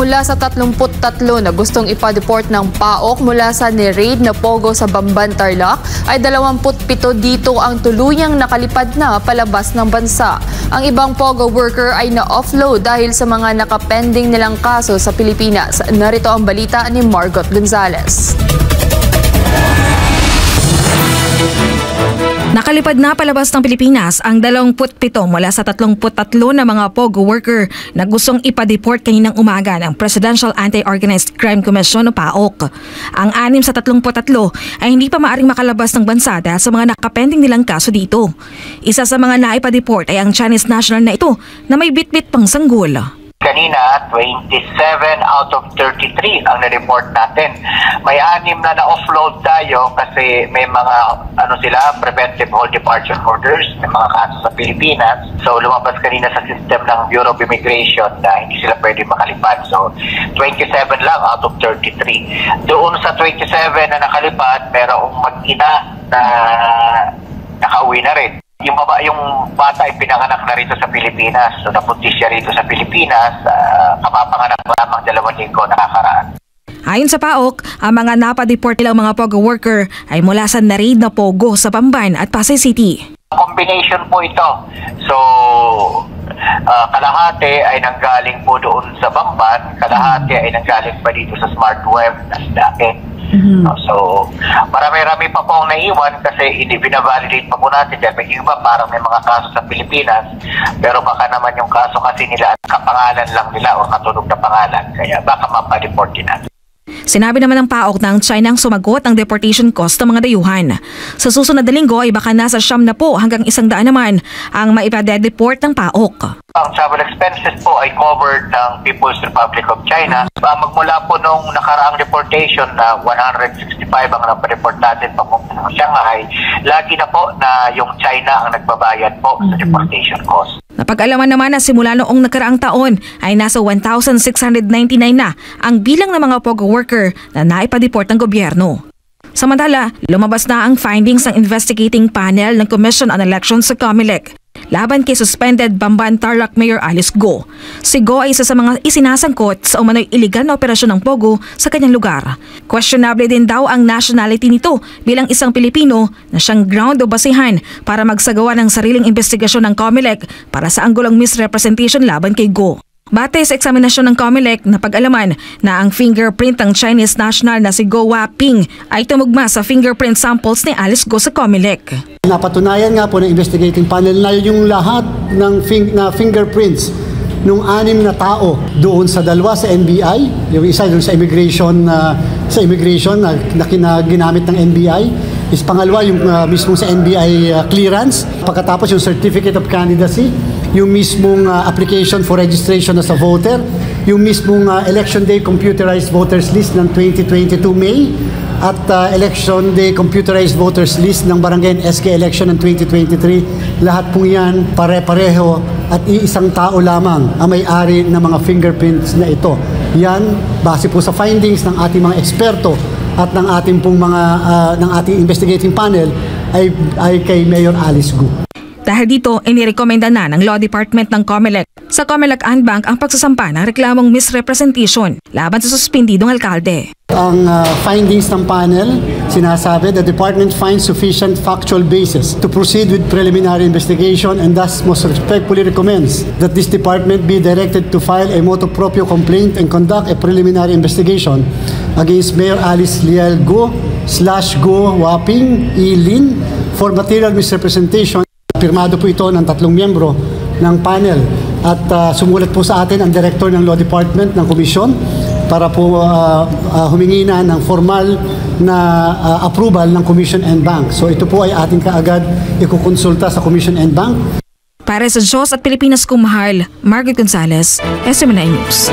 Mula sa 33 na gustong ipa-deport ng PAOK mula sa ni-raid na Pogo sa Bamban, Tarlac, ay 27 dito ang tuluyang nakalipad na palabas ng bansa. Ang ibang Pogo worker ay na-offload dahil sa mga nakapending nilang kaso sa Pilipinas. Narito ang balita ni Margot Gonzalez. Nakalipad na palabas ng Pilipinas ang 27 mula sa 33 na mga POGO worker na gustong ipa-deport kaninang umaga ng Presidential Anti-Organized Crime Commission o PAOK. Ang 6 sa 33 ay hindi pa maaring makalabas ng bansa dahil sa mga nakapending nilang kaso dito. Isa sa mga naipa-deport ay ang Chinese national na ito na may bitbit pang sanggol. Kanina, 27 out of 33 ang na-report natin. May 6 na na-offload tayo kasi may mga preventive hold departure orders, may mga kaso sa Pilipinas. So lumabas kanina sa system ng Bureau of Immigration na hindi sila pwede makalipad. So 27 lang out of 33. Doon sa 27 na nakalipad, merong mag-ina na nakauwi na rin. Yung bata ay pinanganak na rito sa Pilipinas. So napuntis siya rito sa Pilipinas, kapapanganak lamang 2 linggo nakakaraan. Ayon sa PAOK, ang mga napadeport nilang mga POGO worker ay mula sa na-raid na Pogo sa Bamban at Pasay City. Combination po ito. So kalahati ay nanggaling po doon sa Bamban, kalahati ay nanggaling pa dito sa Smart Web na Daket. So, marami-rami pa po ang naiwan kasi hindi binavalidate pa po natin dahil may iba parang may mga kaso sa Pilipinas pero baka naman yung kaso kasi nila kapangalan lang nila o katunog na pangalan kaya baka mapadeport din natin. Sinabi naman ng PAOK ng China ang sumagot ang deportation cost ng mga dayuhan. Sa susunod na linggo ay baka nasa 90 hanggang 100 naman ang maipa-deport ng PAOK. Ang travel expenses po ay covered ng People's Republic of China. Magmula po nung nakaraang deportation na 165 ang napareport natin papunta ng Shanghai, lagi na po na yung China ang nagbabayad po sa deportation cost. Napag-alaman naman na simula noong nakaraang taon ay nasa 1,699 na ang bilang ng mga POGO worker na naipa-deport ng gobyerno. Samantala, lumabas na ang findings ng investigating panel ng Commission on Elections sa COMELEC laban kay suspended Bamban Tarlac Mayor Alice Go. Si Go ay isa sa mga isinasangkot sa umano'y iligal na operasyon ng Pogo sa kanyang lugar. Questionable din daw ang nationality nito bilang isang Pilipino na siyang ground o basihan para magsagawa ng sariling investigasyon ng COMELEC para sa anggulong misrepresentation laban kay Go. Batay sa eksaminasyon ng COMELEC, napag-alaman na ang fingerprint ng Chinese national na si Go Waping ay tumugma sa fingerprint samples ni Alice Go sa COMELEC. Napatunayan nga po ng investigating panel na yung lahat ng fingerprints nung 6 na tao doon sa 2 sa NBI, yung isa doon sa immigration na ginamit ng NBI, is pangalawa yung mismo sa NBI clearance, pagkatapos yung certificate of candidacy, yung mismong application for registration as a voter, yung mismong election day computerized voters list ng 2022 May, at election day computerized voters list ng barangay SK election ng 2023. Lahat po yan pare-pareho at iisang tao lamang ang may-ari ng mga fingerprints na ito. Yan, base po sa findings ng ating mga eksperto at ng ating pong ng ating investigating panel ay kay Mayor Alice Go. Dahil dito, inirekomenda na ng Law Department ng COMELEC sa COMELEC Anbank ang pagsasampa ng reklamong misrepresentation laban sa suspendidong alkalde. Ang findings ng panel, sinasabi, the department finds sufficient factual basis to proceed with preliminary investigation and thus most respectfully recommends that this department be directed to file a motu proprio complaint and conduct a preliminary investigation against Mayor Alice Liel Go /Go Waping Ilin for material misrepresentation. Pirmado po ito ng 3 miyembro ng panel at sumulat po sa atin ang director ng Law Department ng Komisyon para po humingi na ng formal na approval ng Commission and Bank. So ito po ay ating kaagad ikukonsulta sa Commission and Bank. Para sa Diyos at Pilipinas kong mahal, Margot Gonzalez, SMNI News.